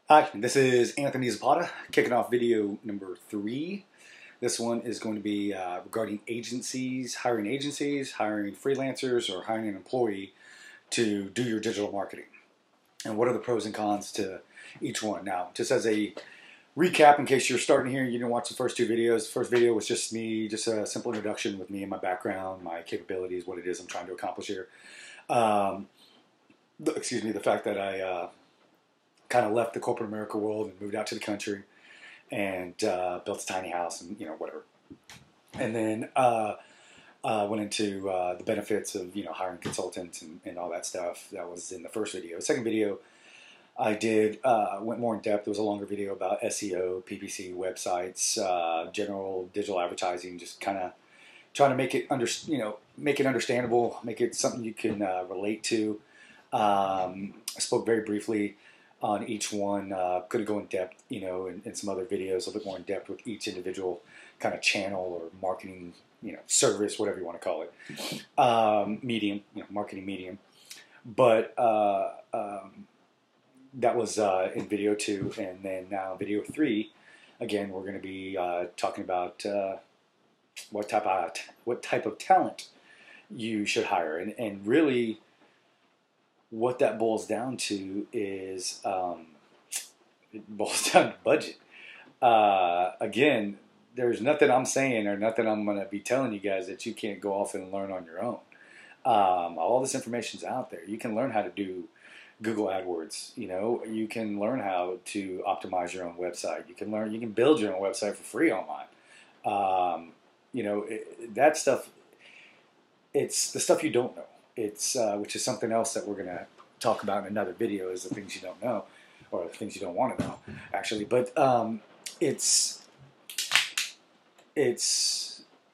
Hi, this is Anthony Zapata, kicking off video number 3. This one is going to be regarding agencies, hiring freelancers, or hiring an employee to do your digital marketing. And what are the pros and cons to each one? Now, just as a recap, in case you're starting here and you didn't watch the first 2 videos, the first video was just me, just a simple introduction with me and my background, my capabilities, what it is I'm trying to accomplish here. The fact that I kind of left the corporate America world and moved out to the country and built a tiny house and, whatever. And then went into the benefits of, hiring consultants and all that stuff. That was in the first video. The second video I did went more in depth. It was a longer video about SEO, PPC, websites, general digital advertising, just kind of trying to make it make it understandable, make it something you can relate to. I spoke very briefly on each one. Could have gone in depth, in some other videos, a little bit more in depth with each individual kind of channel or marketing, service, whatever you want to call it, medium, marketing medium. But that was in video 2, and then now video 3. Again, we're going to be talking about what type of talent you should hire, and really, what that boils down to is it boils down to budget. Again, there's nothing I'm saying or nothing I'm going to be telling you guys that you can't go off and learn on your own. All this information's out there. You can learn how to do Google AdWords. You can learn how to optimize your own website. You can build your own website for free online. That stuff. It's the stuff you don't know. It's which is something else that we're going to talk about in another video, is the things you don't know, or the things you don't want to know, actually. But it's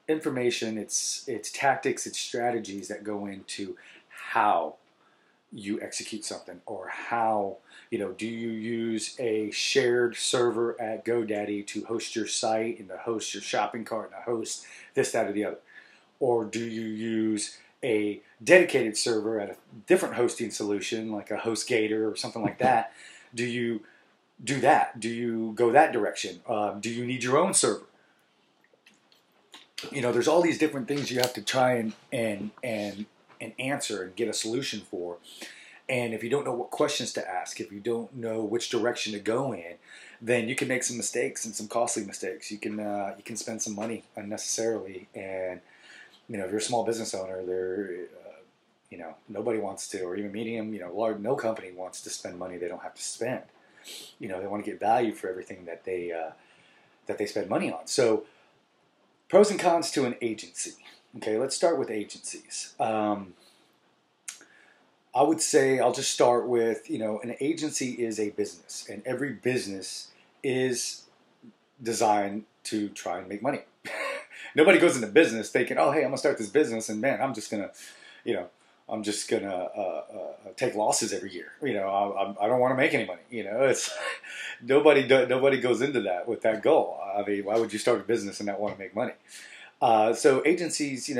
information, it's tactics, it's strategies that go into how you execute something, or how, do you use a shared server at GoDaddy to host your site and to host your shopping cart and to host this, that, or the other? Or do you use a dedicated server at a different hosting solution, like a HostGator or something like that? Do you do that? Do you go that direction? Do you need your own server? There's all these different things you have to try and answer and get a solution for. And if you don't know what questions to ask, if you don't know which direction to go in, then you can make some mistakes, and some costly mistakes. You can spend some money unnecessarily. And if you're a small business owner, nobody wants to, or even medium, large, no company wants to spend money they don't have to spend. They want to get value for everything that they spend money on. So, pros and cons to an agency. Okay, let's start with agencies. I would say I'll just start with, an agency is a business, and every business is designed to try and make money. Nobody goes into business thinking, oh, hey, I'm going to start this business, and man, I'm just going to, take losses every year. I don't want to make any money. It's nobody goes into that with that goal. I mean, why would you start a business and not want to make money? So agencies,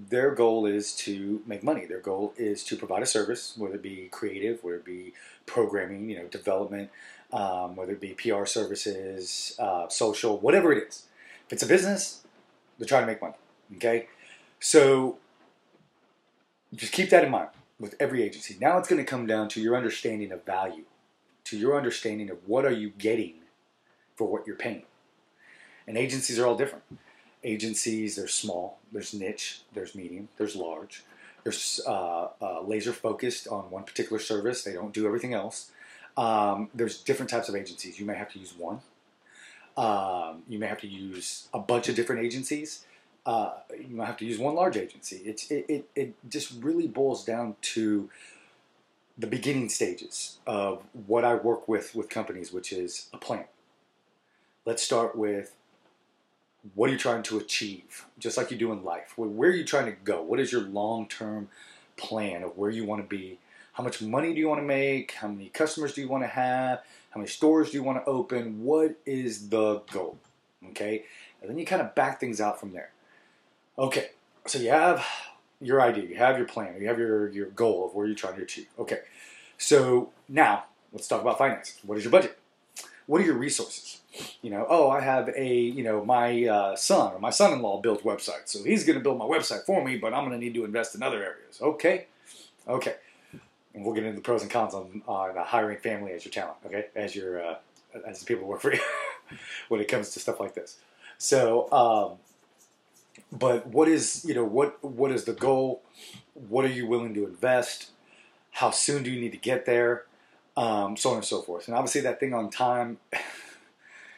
their goal is to make money. Their goal is to provide a service, whether it be creative, whether it be programming, development, whether it be PR services, social, whatever it is. If it's a business, they're trying to make money. Okay, so just keep that in mind with every agency. Now it's going to come down to your understanding of value, to your understanding of what are you getting for what you're paying. And agencies are all different. Agencies, there's small, there's niche, there's medium, there's large. There's laser focused on one particular service. They don't do everything else. There's different types of agencies. You may have to use one. You may have to use a bunch of different agencies. You might have to use one large agency. It just really boils down to the beginning stages of what I work with companies, which is a plan. Let's start with, what are you trying to achieve? Just like you do in life. Where are you trying to go? What is your long-term plan of where you want to be? How much money do you want to make? How many customers do you want to have? How many stores do you want to open? What is the goal? Okay? And then you kind of back things out from there. Okay, so you have your idea, you have your plan, you have your goal of where you're trying to achieve. Okay, so now let's talk about finances. What is your budget? What are your resources? Oh, I have my son or my son-in-law builds websites, so he's going to build my website for me, but I'm going to need to invest in other areas. Okay. And we'll get into the pros and cons on hiring family as your talent, okay, as the people who work for you when it comes to stuff like this. So, but what is what is the goal? What are you willing to invest? How soon do you need to get there? So on and so forth. And obviously that thing on time,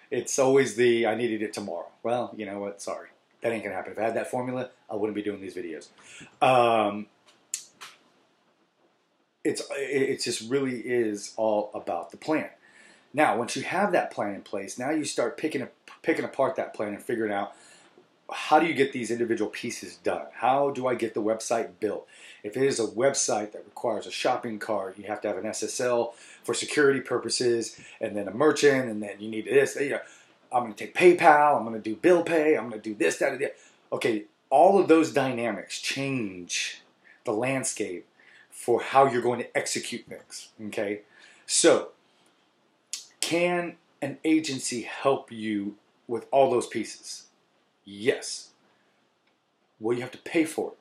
it's always I needed it tomorrow. Well, you know what? Sorry, that ain't gonna happen. If I had that formula, I wouldn't be doing these videos. It just really is all about the plan. Now, once you have that plan in place, now you start picking apart that plan and figuring out, how do you get these individual pieces done? How do I get the website built? If it is a website that requires a shopping cart, you have to have an SSL for security purposes, and then a merchant, and then you need this. I'm going to take PayPal, I'm going to do bill pay, I'm going to do this, that, and that. Okay, all of those dynamics change the landscape for how you're going to execute things. Okay, so can an agency help you with all those pieces? Yes. Will you have to pay for it?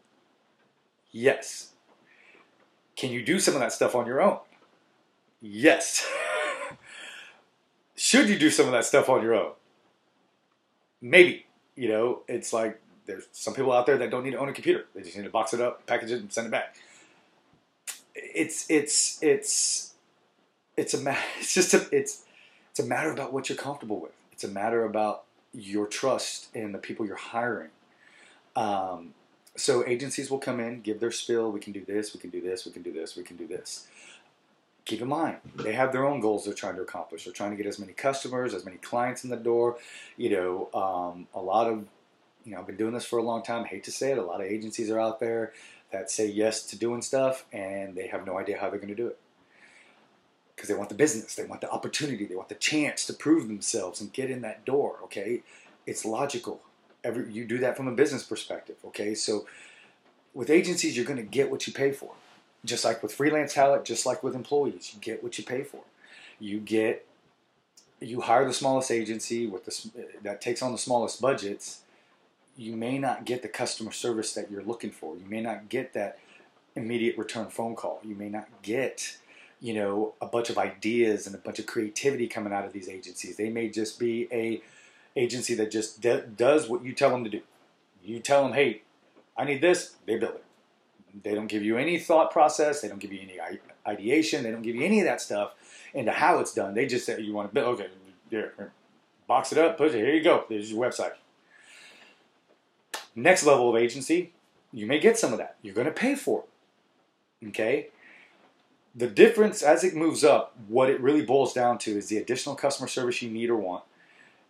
Yes. Can you do some of that stuff on your own? Yes. Should you do some of that stuff on your own? Maybe. It's like there's some people out there that don't need to own a computer. They just need to box it up, package it, and send it back. It's a matter about what you're comfortable with. It's a matter about your trust in the people you're hiring. So agencies will come in, give their spiel. We can do this, we can do this, we can do this, we can do this. Keep in mind, they have their own goals they're trying to accomplish. They're trying to get as many customers, as many clients in the door. A lot of, I've been doing this for a long time. I hate to say it. A lot of agencies are out there that say yes to doing stuff, and they have no idea how they're going to do it. Because they want the business, they want the opportunity, they want the chance to prove themselves and get in that door, okay? It's logical. You do that from a business perspective, okay? So with agencies, you're going to get what you pay for. Just like with freelance talent, just like with employees, you get what you pay for. You hire the smallest agency that takes on the smallest budgets. You may not get the customer service that you're looking for. You may not get that immediate return phone call. You may not get a bunch of ideas and a bunch of creativity coming out of these agencies. They may just be a agency that just does what you tell them to do. You tell them, hey, I need this, they build it. They don't give you any thought process. They don't give you any ideation. They don't give you any of that stuff into how it's done. They just say, you want to build, okay, here, box it up, push it, here you go, there's your website. Next level of agency, you may get some of that. You're going to pay for it, okay? The difference as it moves up, what it really boils down to is the additional customer service you need or want,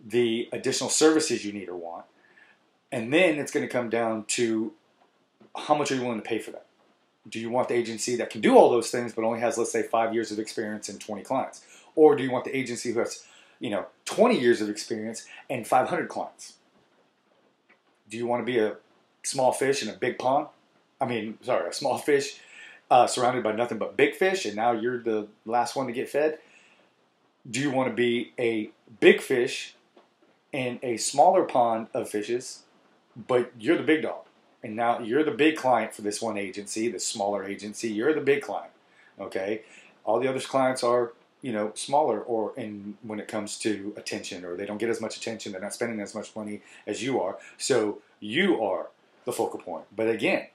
the additional services you need or want, and then it's going to come down to how much are you willing to pay for that? Do you want the agency that can do all those things but only has, let's say, 5 years of experience and 20 clients? Or do you want the agency who has 20 years of experience and 500 clients? Do you want to be a small fish in a big pond? A small fish surrounded by nothing but big fish, and now you're the last one to get fed? Do you want to be a big fish in a smaller pond of fishes, but you're the big dog? And now you're the big client for this one agency, this smaller agency. You're the big client, okay? All the other clients are, smaller when it comes to attention, or they don't get as much attention. They're not spending as much money as you are. So you are the focal point. But again,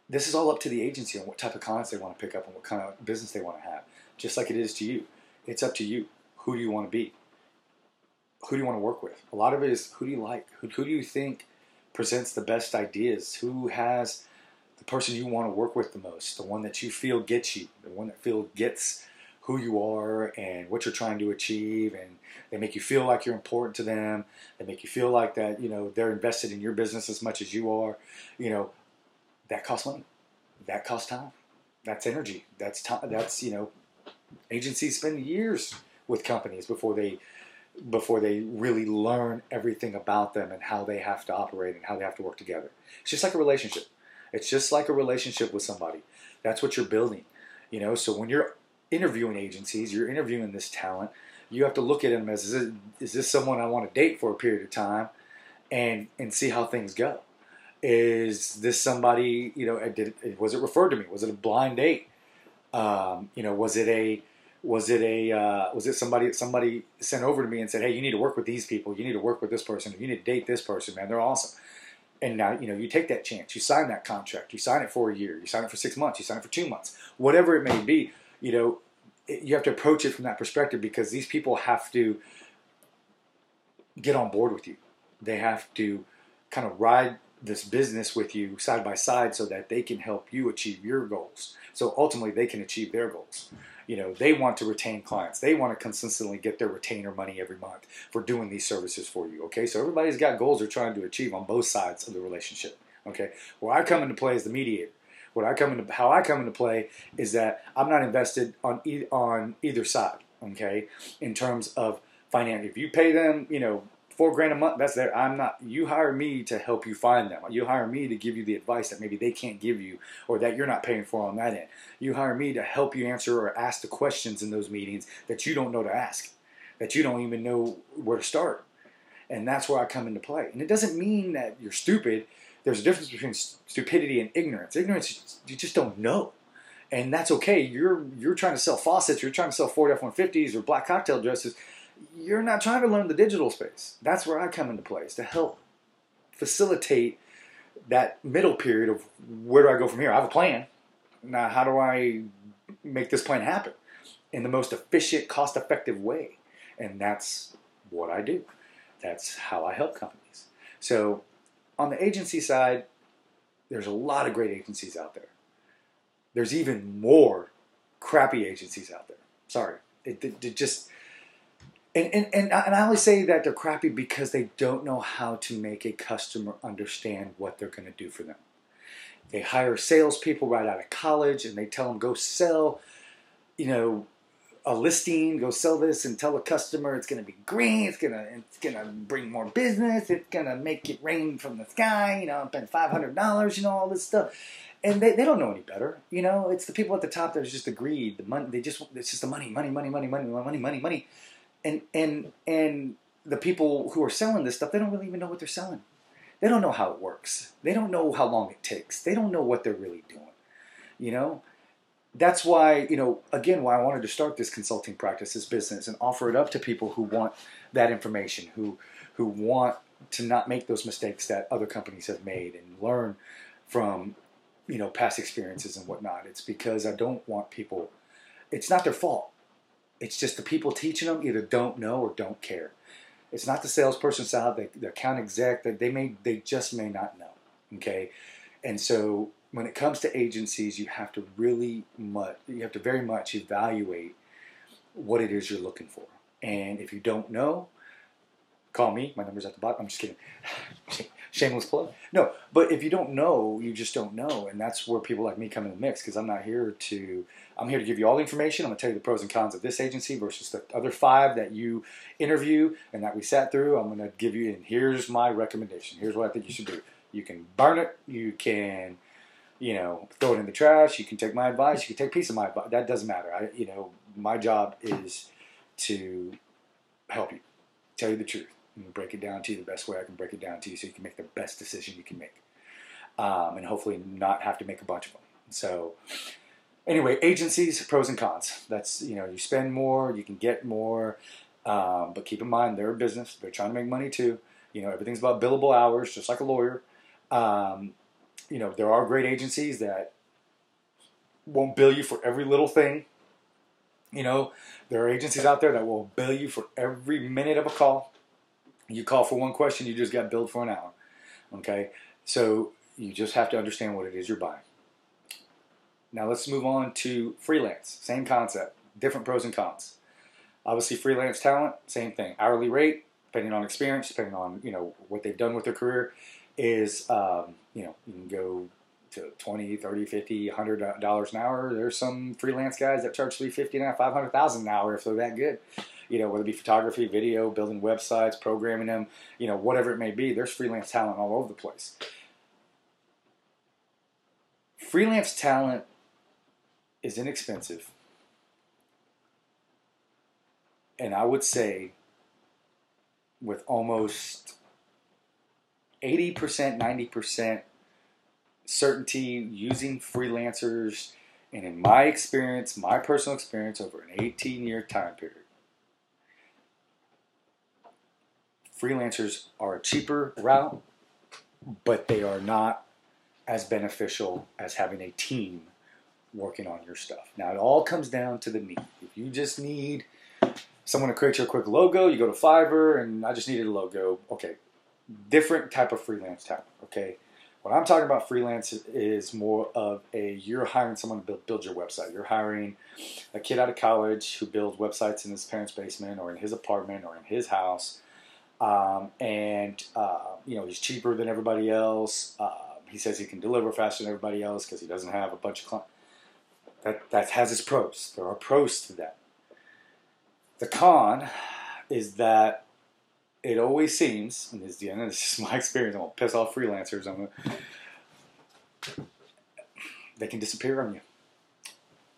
this is all up to the agency on what type of clients they want to pick up and what kind of business they want to have. Just like it is to you. It's up to you. Who do you want to be? Who do you want to work with? A lot of it is, who do you like? Who do you think presents the best ideas? Who has the person you want to work with the most? The one that you feel gets you. The one that gets who you are and what you're trying to achieve, and they make you feel like you're important to them. They make you feel like that, they're invested in your business as much as you are. That costs money. That costs time. That's energy. That's time. That's, agencies spend years with companies before they really learn everything about them and how they have to operate and how they have to work together. It's just like a relationship. It's just like a relationship with somebody. That's what you're building. So when you're interviewing agencies, you're interviewing this talent, you have to look at them as, is this someone I want to date for a period of time and see how things go? Is this somebody, was it referred to me? Was it a blind date? Was it somebody that somebody sent over to me and said, hey, you need to work with these people. You need to work with this person. You need to date this person, man. They're awesome. And now, you take that chance. You sign that contract. You sign it for a year. You sign it for 6 months. You sign it for 2 months. Whatever it may be, you have to approach it from that perspective, because these people have to get on board with you. They have to kind of ride this business with you side by side so that they can help you achieve your goals. So ultimately they can achieve their goals. They want to retain clients. They want to consistently get their retainer money every month for doing these services for you. Okay, so everybody's got goals they're trying to achieve on both sides of the relationship. Okay, where I come into play as the mediator. How I come into play is that I'm not invested on either side. Okay, in terms of finance, if you pay them, $4,000 a month, that's there. I'm not. You hire me to help you find them. You hire me to give you the advice that maybe they can't give you, or that you're not paying for on that end. You hire me to help you answer or ask the questions in those meetings that you don't know to ask, that you don't even know where to start. And that's where I come into play. And it doesn't mean that you're stupid. There's a difference between stupidity and ignorance. Ignorance, you just don't know. And that's okay. You're trying to sell faucets. You're trying to sell Ford F-150s or black cocktail dresses. You're not trying to learn the digital space. That's where I come into place, to help facilitate that middle period of where do I go from here? I have a plan. Now, how do I make this plan happen in the most efficient, cost-effective way? And that's what I do. That's how I help companies. So on the agency side, there's a lot of great agencies out there. There's even more crappy agencies out there. Sorry. It just... And I only say that they're crappy because they don't know how to make a customer understand what they're going to do for them. They hire salespeople right out of college and they tell them, go sell, a listing, go sell this and tell the customer it's going to be green, it's going to bring more business, it's going to make it rain from the sky, spend $500, all this stuff. And they don't know any better. It's the people at the top that are just the greed, the money. It's just the money. And the people who are selling this stuff, they don't really even know what they're selling. They don't know how it works. They don't know how long it takes. They don't know what they're really doing. That's why, again, why I wanted to start this consulting practice, this business, and offer it up to people who want that information, who want to not make those mistakes that other companies have made and learn from, past experiences and whatnot. It's because I don't want people, it's not their fault. It's just the people teaching them either don't know or don't care. It's not the salesperson side, the account exec, that they just may not know. Okay, and so when it comes to agencies, you have to very much evaluate what it is you're looking for. And if you don't know, call me. My number's at the bottom. I'm just kidding. Shameless plug. No, but if you don't know, you just don't know. And that's where people like me come in the mix, because I'm here to give you all the information. I'm going to tell you the pros and cons of this agency versus the other 5 that you interview and that we sat through. I'm going to give you, and here's my recommendation. Here's what I think you should do. You can burn it. You can, throw it in the trash. You can take my advice. You can take a piece of my advice. That doesn't matter. My job is to help you, tell you the truth, and break it down to you the best way I can break it down to you so you can make the best decision you can make. And hopefully not have to make a bunch of them. So anyway, agencies, pros and cons. That's, you spend more, you can get more, but keep in mind they're a business. They're trying to make money too. Everything's about billable hours, just like a lawyer. There are great agencies that won't bill you for every little thing. There are agencies out there that will bill you for every minute of a call. You call for one question, you just got billed for an hour. Okay? So you just have to understand what it is you're buying. Now let's move on to freelance. Same concept, different pros and cons. Obviously, freelance talent, same thing. Hourly rate, depending on experience, depending on what they've done with their career, is you can go to $20, $30, $50, $100 an hour. There's some freelance guys that charge $350 now, $500,000 an hour if they're that good. Whether it be photography, video, building websites, programming them, whatever it may be. There's freelance talent all over the place. Freelance talent is inexpensive. And I would say with almost 80%, 90% certainty using freelancers, and in my experience, my personal experience over an 18-year time period, freelancers are a cheaper route, but they are not as beneficial as having a team working on your stuff. Now, it all comes down to the need. If you just need someone to create your quick logo, you go to Fiverr, and I just needed a logo. Okay, different type of freelance talent, okay? What I'm talking about freelance is more of you're hiring someone to build your website. You're hiring a kid out of college who builds websites in his parents' basement or in his apartment or in his house. He's cheaper than everybody else. He says he can deliver faster than everybody else because he doesn't have a bunch of clients. That has its pros. There are pros to that. The con is that it always seems, and this is my experience, I'm going to piss off freelancers, they can disappear on you.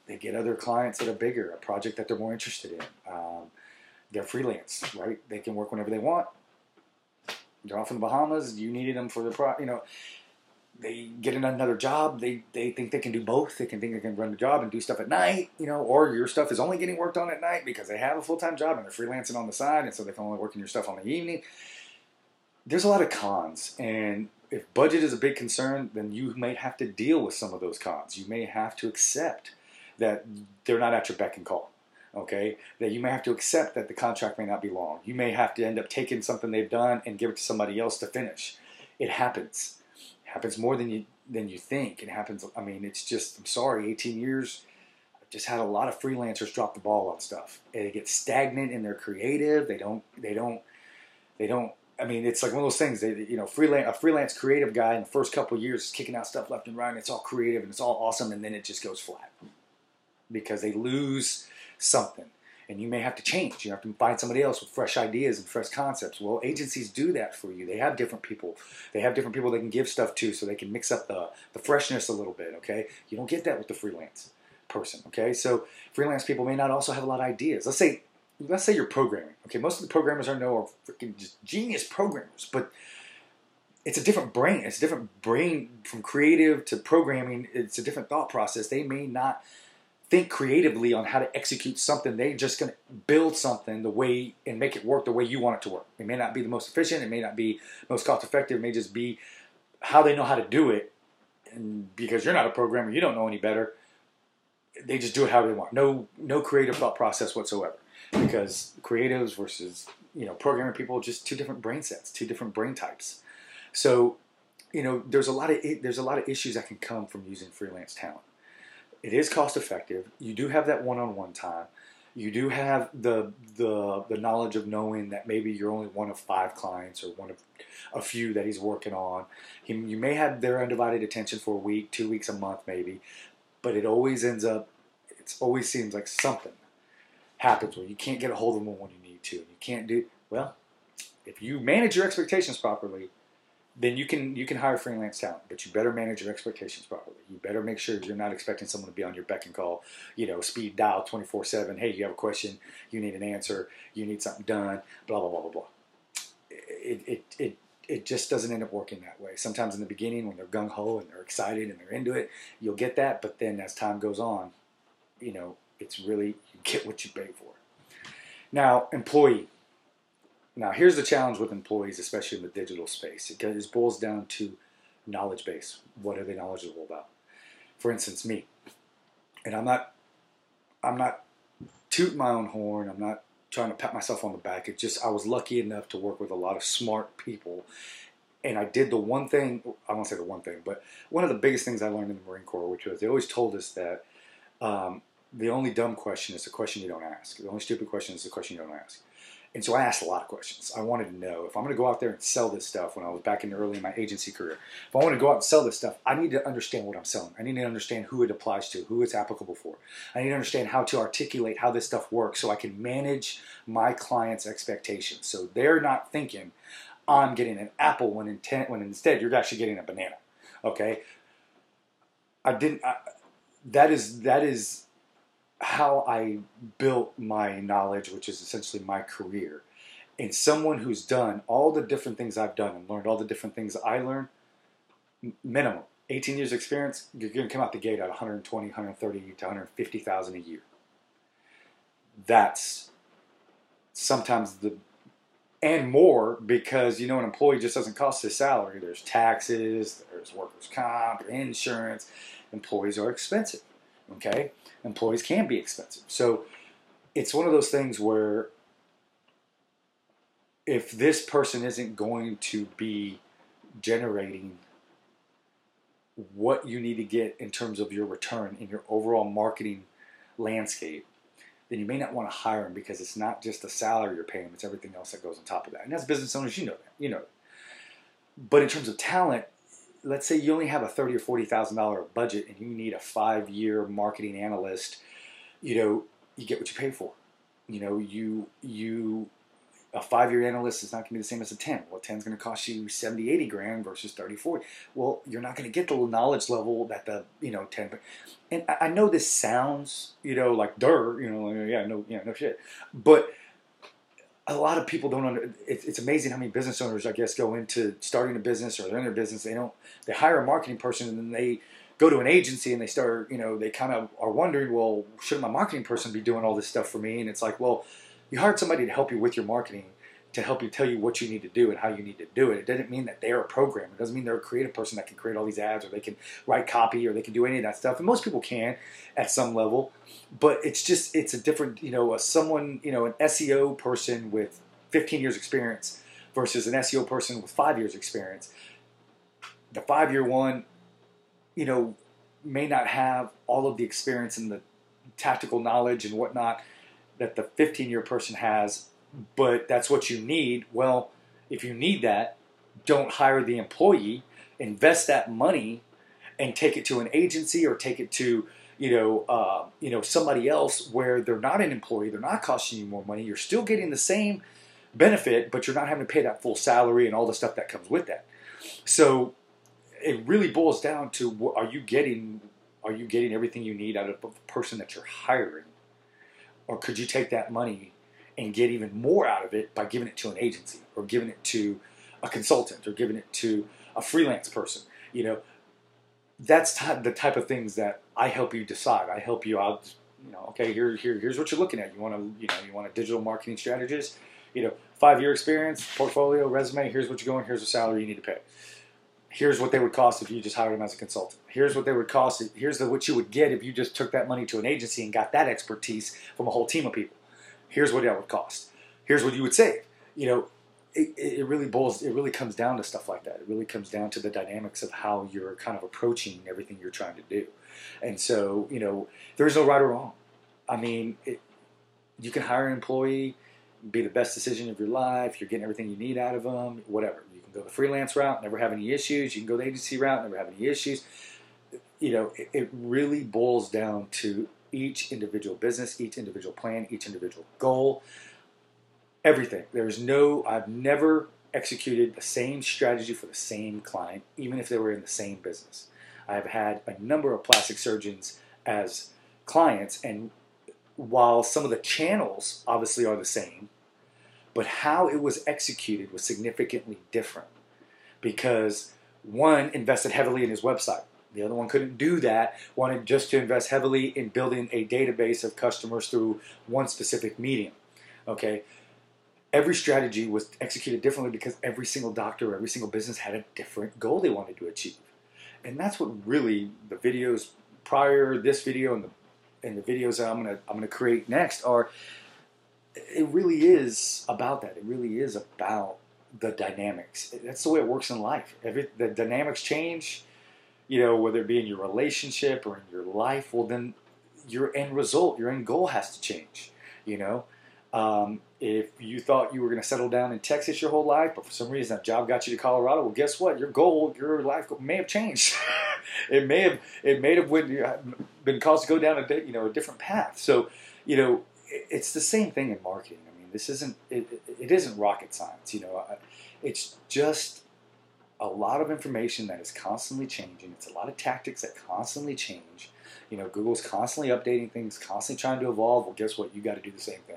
They get other clients that are bigger, a project that they're more interested in. They're freelance, right? They can work whenever they want. They're off in the Bahamas. You needed them for the they get in another job. They think they can do both. They think they can run the job and do stuff at night, or your stuff is only getting worked on at night because they have a full-time job and they're freelancing on the side, and so they can only work on your stuff on the evening. There's a lot of cons, and if budget is a big concern, then you may have to deal with some of those cons. You may have to accept that they're not at your beck and call. Okay, that you may have to accept that the contract may not be long. You may have to end up taking something they've done and give it to somebody else to finish. It happens. It happens more than you think. It happens. I mean, it's just, I'm sorry, 18 years. I've just had a lot of freelancers drop the ball on stuff. They get stagnant in their creative. They don't. I mean, it's like one of those things. A freelance creative guy in the first couple of years is kicking out stuff left and right. And it's all creative and it's all awesome, and then it just goes flat because they lose something, and you may have to change. You have to find somebody else with fresh ideas and fresh concepts. Well, agencies do that for you. They have different people. They have different people they can give stuff to, so they can mix up the freshness a little bit. Okay, you don't get that with the freelance person. Okay, so freelance people may not also have a lot of ideas. Let's say you're programming. Okay, most of the programmers I know are freaking just genius programmers, but it's a different brain. It's a different brain from creative to programming. It's a different thought process. They may not think creatively on how to execute something. They're just going to build something the way and make it work the way you want it to work. It may not be the most efficient. It may not be most cost effective. It may just be how they know how to do it. And because you're not a programmer, you don't know any better. They just do it how they want. No creative thought process whatsoever. Because creatives versus programming people, just two different brain sets, two different brain types. So there's a lot of issues that can come from using freelance talent. It is cost effective. You do have that one-on-one time. You do have the knowledge of knowing that maybe you're only one of 5 clients or one of a few that he's working on. You may have their undivided attention for a week, 2 weeks, a month maybe, but it always seems like something happens where you can't get a hold of them when you need to. You can't do, well, if you manage your expectations properly, then you can hire freelance talent, but you better manage your expectations properly. You better make sure you're not expecting someone to be on your beck and call, speed dial 24/7. Hey, you have a question, you need an answer, you need something done, blah blah blah blah blah. It just doesn't end up working that way. Sometimes in the beginning, when they're gung ho and they're excited and they're into it, you'll get that. But then as time goes on, it's really, you get what you pay for. Now, employee. Now, here's the challenge with employees, especially in the digital space. It boils down to knowledge base. What are they knowledgeable about? For instance, me. And I'm not tooting my own horn. I'm not trying to pat myself on the back. It's just I was lucky enough to work with a lot of smart people. And I did the one thing, I won't say the one thing, but one of the biggest things I learned in the Marine Corps, which was they always told us that the only dumb question is the question you don't ask. The only stupid question is the question you don't ask. And so I asked a lot of questions. I wanted to know if I'm going to go out there and sell this stuff when I was back early in my agency career. If I want to go out and sell this stuff, I need to understand what I'm selling. I need to understand who it applies to, who it's applicable for. I need to understand how to articulate how this stuff works so I can manage my clients' expectations. So they're not thinking, I'm getting an apple when instead you're actually getting a banana. Okay? That is how I built my knowledge, which is essentially my career. And someone who's done all the different things I've done and learned all the different things I learned, minimum 18 years experience, you're going to come out the gate at 120, 130 to 150,000 a year. That's sometimes and more, because an employee just doesn't cost his salary. There's taxes, there's workers' comp, insurance. Employees are expensive. Okay, employees can be expensive. So it's one of those things where if this person isn't going to be generating what you need to get in terms of your return in your overall marketing landscape, then you may not want to hire them, because it's not just the salary you're paying them, it's everything else that goes on top of that. And as business owners, you know that. But in terms of talent, let's say you only have a $30,000 or $40,000 budget and you need a 5-year marketing analyst. You get what you pay for. A 5-year analyst is not going to be the same as a 10. Well, 10 is going to cost you 70, 80 grand versus 30, 40. Well, you're not going to get the knowledge level that the 10. And I know this sounds like no shit, but a lot of people don't it's amazing how many business owners, I guess, go into starting a business, or they're in their business. They hire a marketing person, and then they go to an agency and they start, they kind of are wondering, well, shouldn't my marketing person be doing all this stuff for me? And it's like, well, you hired somebody to help you with your marketing, to help you tell you what you need to do and how you need to do it. It doesn't mean that they're a programmer. It doesn't mean they're a creative person that can create all these ads, or they can write copy, or they can do any of that stuff. And most people can at some level, but it's a different, an SEO person with 15 years experience versus an SEO person with 5 years experience. The 5-year one, may not have all of the experience and the tactical knowledge and whatnot that the 15-year person has, but that's what you need. Well, if you need that, don't hire the employee. Invest that money and take it to an agency, or take it to somebody else where they're not an employee. They're not costing you more money. You're still getting the same benefit, but you're not having to pay that full salary and all the stuff that comes with that. So it really boils down to, are you getting everything you need out of the person that you're hiring? Or could you take that money and get even more out of it by giving it to an agency, or giving it to a consultant, or giving it to a freelance person? That's the type of things that I help you decide. I help you out. Okay, here's what you're looking at. You want a digital marketing strategist. 5-year experience, portfolio, resume. Here's what you're going. Here's the salary you need to pay. Here's what they would cost if you just hired them as a consultant. Here's what they would cost. Here's what you would get if you just took that money to an agency and got that expertise from a whole team of people. Here's what that would cost. Here's what you would save. It really comes down to stuff like that. It really comes down to the dynamics of how you're kind of approaching everything you're trying to do. And so, there's no right or wrong. I mean, you can hire an employee, be the best decision of your life. You're getting everything you need out of them, whatever. You can go the freelance route, never have any issues. You can go the agency route, never have any issues. It really boils down to each individual business, each individual plan, each individual goal, everything. I've never executed the same strategy for the same client, even if they were in the same business. I've had a number of plastic surgeons as clients, and while some of the channels obviously are the same, but how it was executed was significantly different, because one invested heavily in his website. The other one couldn't do that, wanted just to invest heavily in building a database of customers through one specific medium. Okay? Every strategy was executed differently, because every single doctor, every single business had a different goal they wanted to achieve. And that's what really the videos prior, this video, and the videos that I'm gonna create next are. It really is about that. It really is about the dynamics. That's the way it works in life. The dynamics change, whether it be in your relationship or in your life. Well, then your end result, your end goal has to change. If you thought you were going to settle down in Texas your whole life, but for some reason that job got you to Colorado, well, guess what? Your life goal may have changed. it may have been caused to go down a different path. So, it's the same thing in marketing. I mean, it isn't rocket science. It's just a lot of information that is constantly changing. It's a lot of tactics that constantly change. You know, Google's constantly updating things, constantly trying to evolve. Well, guess what? You got to do the same thing.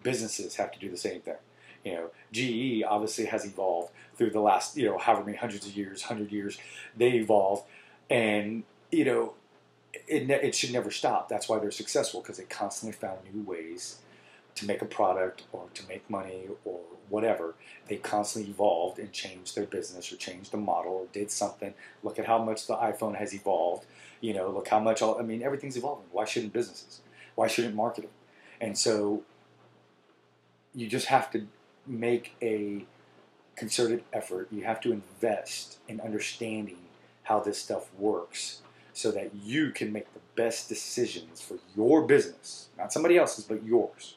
Businesses have to do the same thing. You know, GE obviously has evolved through the last, you know, however many hundreds of years, 100 years, they evolved. And, you know, it should never stop. That's why they're successful, because they constantly found new ways to make a product or to make money or whatever. They constantly evolved and changed their business or changed the model or did something. Look at how much the iPhone has evolved. You know, look how much, I mean, everything's evolving. Why shouldn't businesses? Why shouldn't marketing? And so you just have to make a concerted effort. You have to invest in understanding how this stuff works so that you can make the best decisions for your business, not somebody else's, but yours.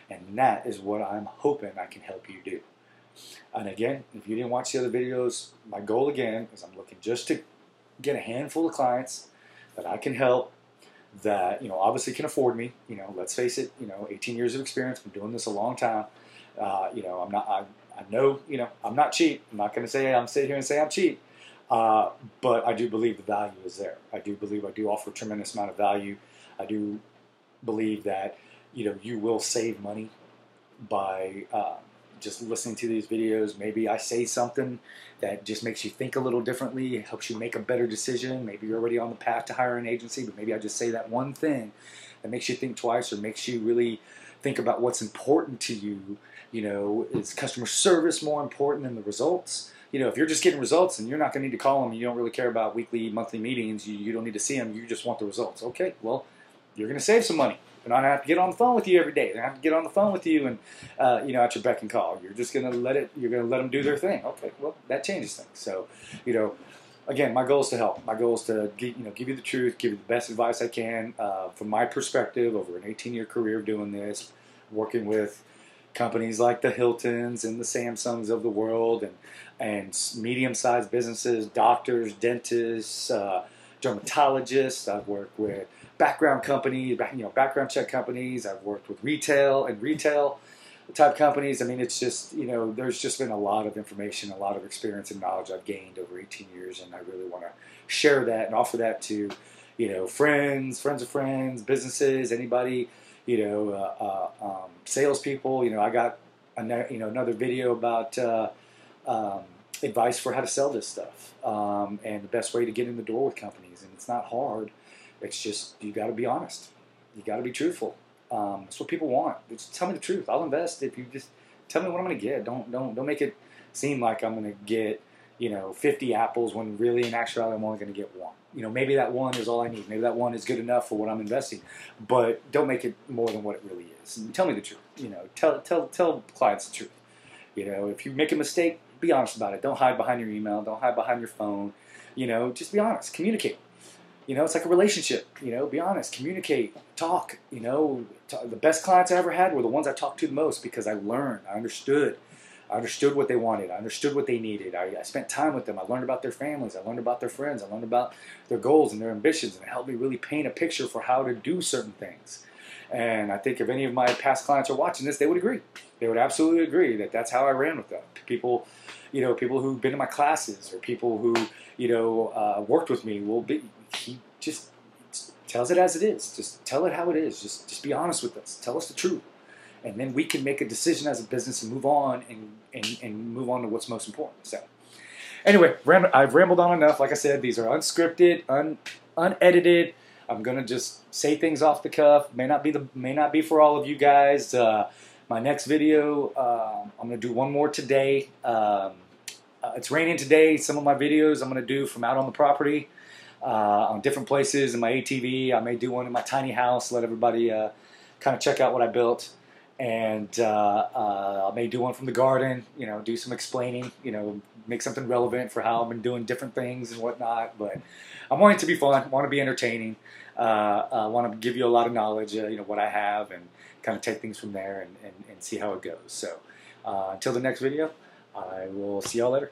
And that is what I'm hoping I can help you do. And again, if you didn't watch the other videos, my goal again is I'm looking just to get a handful of clients that I can help, that, you know, obviously can afford me. You know, let's face it, you know, 18 years of experience, been doing this a long time. You know, I know, you know, I'm not cheap. I'm not going to say I'm sitting here and say I'm cheap. But I do believe the value is there. I do believe I do offer a tremendous amount of value. I do believe that, you know, you will save money by just listening to these videos. Maybe I say something that just makes you think a little differently, helps you make a better decision. Maybe you're already on the path to hire an agency, but maybe I just say that one thing that makes you think twice or makes you really think about what's important to you. You know, is customer service more important than the results? You know, if you're just getting results and you're not going to need to call them, you don't really care about weekly, monthly meetings, you don't need to see them, you just want the results. Okay, well, you're going to save some money. They're not going to have to get on the phone with you every day. They're going to have to get on the phone with you and, you know, at your beck and call. You're just going to you're going to let them do their thing. Okay, well, that changes things. So, you know, again, my goal is to help. My goal is to, you know, give you the truth, give you the best advice I can. From my perspective, over an 18-year career doing this, working with companies like the Hiltons and the Samsungs of the world, and medium-sized businesses, doctors, dentists, dermatologists. I've worked with background companies, you know, background check companies. I've worked with retail type companies. I mean, it's just, you know, there's just been a lot of information, a lot of experience and knowledge I've gained over 18 years, and I really want to share that and offer that to, you know, friends of friends, businesses, anybody, you know, salespeople. You know, I got another video about advice for how to sell this stuff, and the best way to get in the door with companies. And it's not hard. It's just, you got to be honest. You got to be truthful. That's what people want. Just tell me the truth. I'll invest if you just tell me what I'm going to get. Don't make it seem like I'm going to get, you know, 50 apples when really in actuality I'm only going to get one. You know, maybe that one is all I need. Maybe that one is good enough for what I'm investing. But don't make it more than what it really is. And tell me the truth. You know, tell clients the truth. You know, if you make a mistake, be honest about it. Don't hide behind your email. Don't hide behind your phone. You know, just be honest. Communicate. You know, it's like a relationship. You know, be honest. Communicate. Talk. You know, the best clients I ever had were the ones I talked to the most, because I learned. I understood. I understood what they wanted. I understood what they needed. I spent time with them. I learned about their families. I learned about their friends. I learned about their goals and their ambitions, and it helped me really paint a picture for how to do certain things. And I think if any of my past clients are watching this, they would agree. They would absolutely agree that that's how I ran with them. People, you know, people who've been in my classes or people who, you know, worked with me he just tells it as it is. Just tell it how it is. Just be honest with us. Tell us the truth. And then we can make a decision as a business and move on and move on to what's most important. So anyway, I've rambled on enough. Like I said, these are unscripted, unedited. I'm gonna just say things off the cuff. May not be for all of you guys. My next video, I'm gonna do one more today. It's raining today. Some of my videos I'm gonna do from out on the property, on different places in my ATV. I may do one in my tiny house. Let everybody kind of check out what I built. And I may do one from the garden, you know, do some explaining, you know, make something relevant for how I've been doing different things and whatnot. But I want it to be fun, want to be entertaining, I want to give you a lot of knowledge, you know, what I have, and kind of take things from there and see how it goes. So until the next video, I will see y'all later.